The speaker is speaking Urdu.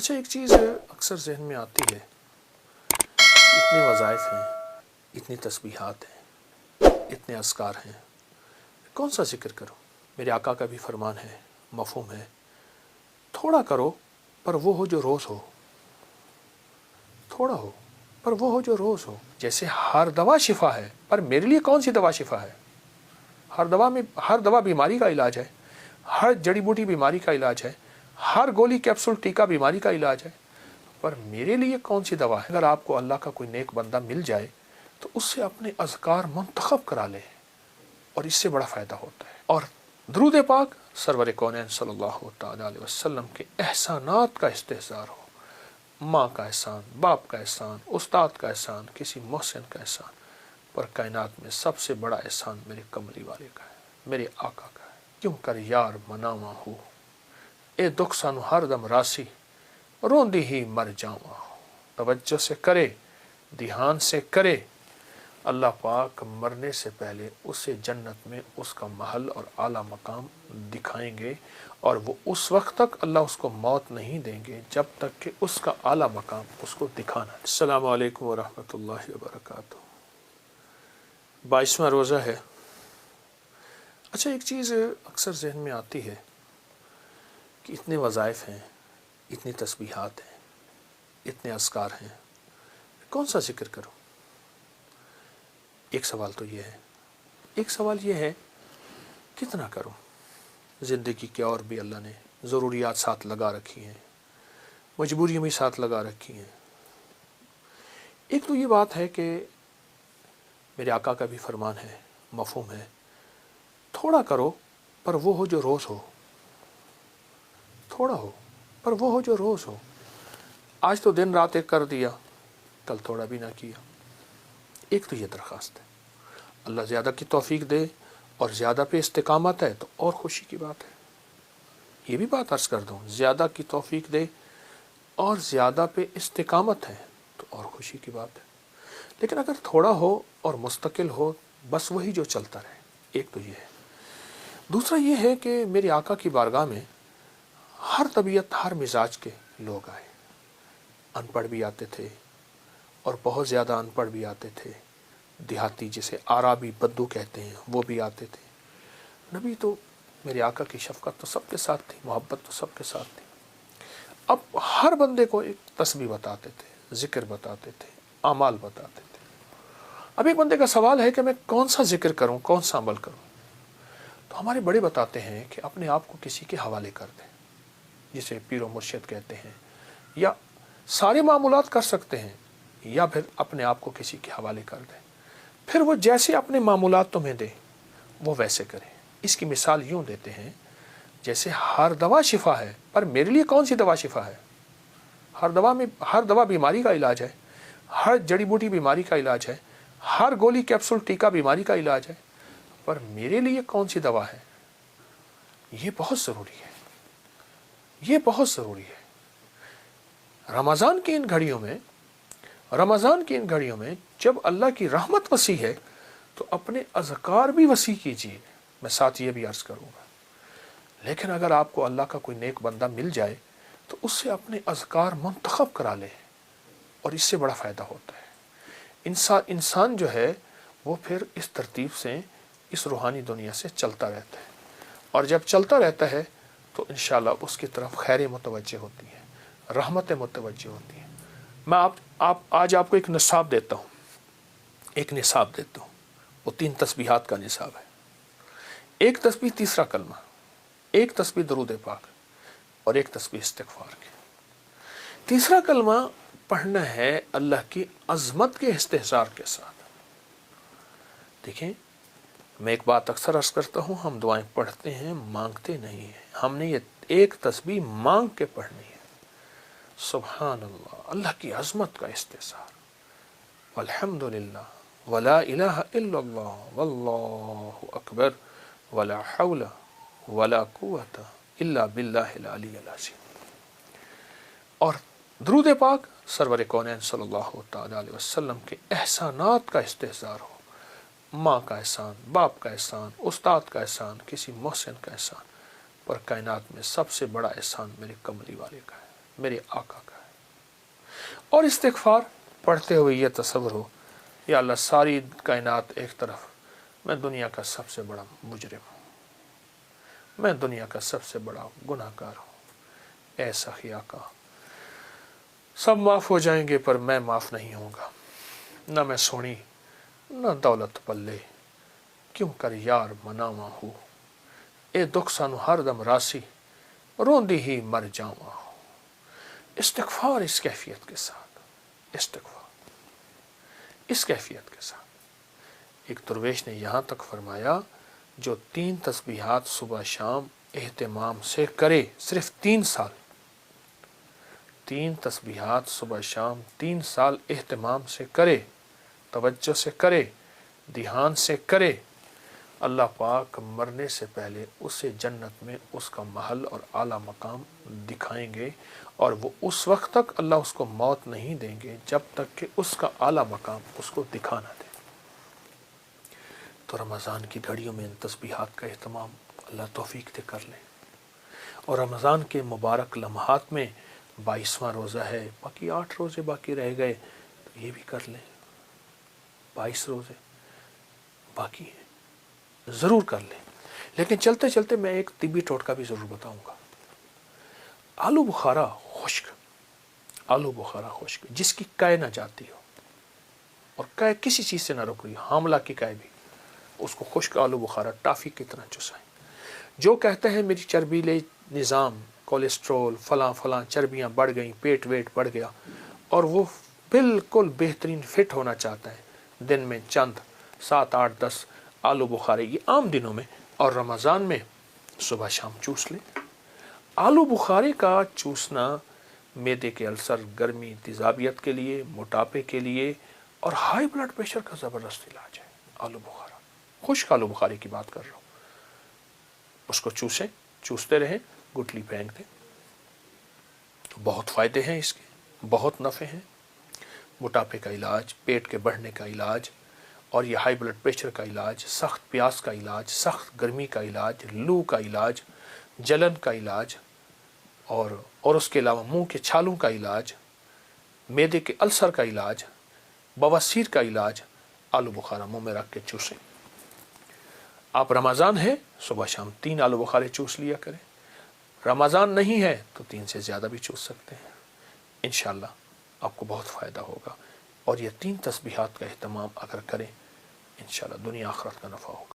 اچھا، ایک چیز اکثر ذہن میں آتی ہے، اتنے وظائف ہیں، اتنی تسبیحات ہیں، اتنے اذکار ہیں، کون سا ذکر کروں؟ میرے آقا کا بھی فرمان ہے، مفہوم ہے، تھوڑا کرو پر وہ ہو جو روز ہو، تھوڑا ہو پر وہ ہو جو روز ہو۔ جیسے ہر دوا شفا ہے، پر میرے لیے کون سی دوا شفا ہے؟ ہر دوا بیماری کا علاج ہے، ہر جڑی بوٹی بیماری کا علاج ہے، ہر گولی کیپسول ٹیکا بیماری کا علاج ہے، پر میرے لیے کون سی دوا ہے؟ اگر آپ کو اللہ کا کوئی نیک بندہ مل جائے تو اس سے اپنے اذکار منتخب کرا لے، اور اس سے بڑا فائدہ ہوتا ہے۔ اور درود پاک سرور کونین صلی اللہ تعالی علیہ وسلم کے احسانات کا استحضار ہو، ماں کا احسان، باپ کا احسان، استاد کا احسان، کسی محسن کا احسان، پر کائنات میں سب سے بڑا احسان میرے کملی والے کا ہے، میرے آقا کا ہے۔ کیوں کر یار مناواں ہو، اے دکھ سانو ہر دم راسی، روندی ہی مر جاواں ہو۔ توجہ سے کرے، دھیان سے کرے، اللہ پاک مرنے سے پہلے اسے جنت میں اس کا محل اور اعلیٰ مقام دکھائیں گے، اور وہ اس وقت تک اللہ اس کو موت نہیں دیں گے جب تک کہ اس کا اعلیٰ مقام اس کو دکھانا ہے۔ السلام علیکم ورحمۃ اللہ وبرکاتہ۔ 22واں روزہ ہے۔ اچھا، ایک چیز اکثر ذہن میں آتی ہے کہ اتنے وظائف ہیں، اتنی تسبیحات ہیں، اتنے اذکار ہیں، کون سا ذکر کروں؟ ایک سوال یہ ہے کتنا کروں؟ زندگی کے اور بھی اللہ نے ضروریات ساتھ لگا رکھی ہیں، مجبوریاں بھی ساتھ لگا رکھی ہیں۔ ایک تو یہ بات ہے کہ میرے آقا کا بھی فرمان ہے، مفہوم ہے، تھوڑا کرو پر وہ ہو جو روز ہو، تھوڑا ہو پر وہ ہو جو روز ہو۔ آج تو دن رات ایک کر دیا، کل تھوڑا بھی نہ کیا۔ ایک تو یہ درخواست ہے، اللہ زیادہ کی توفیق دے اور زیادہ پہ استقامت ہے تو اور خوشی کی بات ہے۔ یہ بھی بات عرض کر دوں، زیادہ کی توفیق دے اور زیادہ پہ استقامت ہے تو اور خوشی کی بات ہے۔ لیکن اگر تھوڑا ہو اور مستقل ہو، بس وہی جو چلتا رہے، ایک تو یہ ہے۔ دوسرا یہ ہے کہ میرے آقا کی بارگاہ میں ہر طبیعت، ہر مزاج کے لوگ آئے، ان پڑھ بھی آتے تھے اور بہت زیادہ ان پڑھ بھی آتے تھے، دیہاتی جسے آرابی بدو کہتے ہیں وہ بھی آتے تھے۔ نبی تو میرے آقا کی شفقت تو سب کے ساتھ تھی، محبت تو سب کے ساتھ تھی۔ اب ہر بندے کو ایک تسبیح بتاتے تھے، ذکر بتاتے تھے، اعمال بتاتے تھے۔ اب ایک بندے کا سوال ہے کہ میں کون سا ذکر کروں، کون سا عمل کروں؟ تو ہمارے بڑے بتاتے ہیں کہ اپنے آپ کو کسی کے حوالے کر دیں، جسے پیر و مرشد کہتے ہیں، یا سارے معمولات کر سکتے ہیں، یا پھر اپنے آپ کو کسی کے حوالے کر دیں، پھر وہ جیسے اپنے معمولات تمہیں دے وہ ویسے کریں۔ اس کی مثال یوں دیتے ہیں، جیسے ہر دوا شفا ہے، پر میرے لیے کون سی دوا شفا ہے؟ ہر دوا بیماری کا علاج ہے، ہر جڑی بوٹی بیماری کا علاج ہے، ہر گولی کیپسول ٹیکا بیماری کا علاج ہے، پر میرے لیے کون سی دوا ہے؟ یہ بہت ضروری ہے، یہ بہت ضروری ہے۔ رمضان کی ان گھڑیوں میں جب اللہ کی رحمت وسیع ہے تو اپنے اذکار بھی وسیع کیجیے۔ میں ساتھ یہ بھی عرض کروں گا، لیکن اگر آپ کو اللہ کا کوئی نیک بندہ مل جائے تو اس سے اپنے اذکار منتخب کرا لے، اور اس سے بڑا فائدہ ہوتا ہے۔ انسان جو ہے وہ پھر اس ترتیب سے اس روحانی دنیا سے چلتا رہتا ہے، اور جب چلتا رہتا ہے تو انشاءاللہ اس کی طرف خیریں متوجہ ہوتی ہیں، رحمتیں متوجہ ہوتی ہیں۔ میں آج آپ کو ایک نصاب دیتا ہوں، وہ 3 تسبیحات کا نصاب ہے۔ ایک تسبیح تیسرا کلمہ، ایک تسبیح درود پاک، اور ایک تسبیح استغفار کی۔ تیسرا کلمہ پڑھنا ہے اللہ کی عظمت کے استحضار کے ساتھ۔ دیکھیں، میں ایک بات اکثر عرض کرتا ہوں، ہم دعائیں پڑھتے ہیں، مانگتے نہیں ہیں۔ ہم نے یہ ایک تسبیح مانگ کے پڑھنی ہے۔ سبحان اللہ، اللہ کی عظمت کا استحضار، والحمدللہ، ولا الہ الا اللہ، واللہ اکبر، ولا حول ولا قوت الا باللہ العلی العظیم۔ اور درود پاک سرور کونین صلی اللہ تعالی علیہ وسلم کے احسانات کا استحضار ہو، ماں کا احسان، باپ کا احسان، استاد کا احسان، کسی محسن کا احسان، پر کائنات میں سب سے بڑا احسان میرے کملی والے کا ہے، میرے آقا کا ہے۔ اور استغفار پڑھتے ہوئے یہ تصور ہو، یا اللہ ساری کائنات ایک طرف، میں دنیا کا سب سے بڑا مجرم ہوں، میں دنیا کا سب سے بڑا گناہ گار ہوں، اے سخی آقا سب معاف ہو جائیں گے پر میں معاف نہیں ہوں گا، نہ میں سونی نہ دولت پلے، کیوں کر یار مناواں ہو، اے دکھ سانو ہر دم راسی، روندی ہی مر جاواں ہو۔ استغفار اس کیفیت کے ساتھ، استغفار اس کیفیت کے ساتھ۔ ایک درویش نے یہاں تک فرمایا جو 3 تسبیحات صبح شام اہتمام سے کرے، صرف 3 سال، 3 تسبیحات صبح شام 3 سال اہتمام سے کرے، توجہ سے کرے، دھیان سے کرے، اللہ پاک مرنے سے پہلے اسے جنت میں اس کا محل اور اعلیٰ مقام دکھائیں گے، اور وہ اس وقت تک اللہ اس کو موت نہیں دیں گے جب تک کہ اس کا اعلیٰ مقام اس کو دکھا نہ دے۔ تو رمضان کی گھڑیوں میں ان تسبیحات کا اہتمام اللہ توفیق دے کر لیں، اور رمضان کے مبارک لمحات میں 22واں روزہ ہے، باقی 8 روزے باقی رہ گئے، تو یہ بھی کر لیں، 22 روزے باقی ہیں، ضرور کر لیں۔ لیکن چلتے چلتے میں ایک طبی ٹوٹکا بھی ضرور بتاؤں گا۔ آلو بخارا خشک، آلو بخارا خشک جس کی کائے نہ جاتی ہو، اور کائے کسی چیز سے نہ رک رہی، حاملہ کی کائے بھی، اس کو خشک آلو بخارا ٹافی کی طرح چسائیں۔ جو کہتے ہیں میری چربیلے نظام، کولیسٹرول فلاں فلاں چربیاں بڑھ گئیں، پیٹ ویٹ بڑھ گیا، اور وہ بالکل بہترین فٹ ہونا چاہتا ہے، دن میں چند 7 8 10 آلو بخارے، یہ عام دنوں میں، اور رمضان میں صبح شام چوس لیں۔ آلو بخارے کا چوسنا معدے کے السر، گرمی، تیزابیت کے لیے، موٹاپے کے لیے، اور ہائی بلڈ پریشر کا زبردست علاج ہے۔ آلو بخارا، خشک آلو بخارے کی بات کر رہا ہوں، اس کو چوسیں، چوستے رہیں، گٹلی پھینک دیں۔ بہت فائدے ہیں اس کے، بہت نفع ہیں، موٹاپے کا علاج، پیٹ کے بڑھنے کا علاج، اور یہ ہائی بلڈ پریشر کا علاج، سخت پیاس کا علاج، سخت گرمی کا علاج، لو کا علاج، جلن کا علاج، اور اس کے علاوہ منہ کے چھالوں کا علاج، معدے کے السر کا علاج، بواسیر کا علاج، آلو بخارا منہ میں رکھ کے چوسیں۔ آپ رمضان ہے صبح شام 3 آلو بخارے چوس لیا کریں، رمضان نہیں ہے تو 3 سے زیادہ بھی چوس سکتے ہیں، انشاءاللہ آپ کو بہت فائدہ ہوگا۔ اور یہ 3 تسبیحات کا اہتمام اگر کریں، انشاءاللہ دنیا آخرت کا نفع ہوگا۔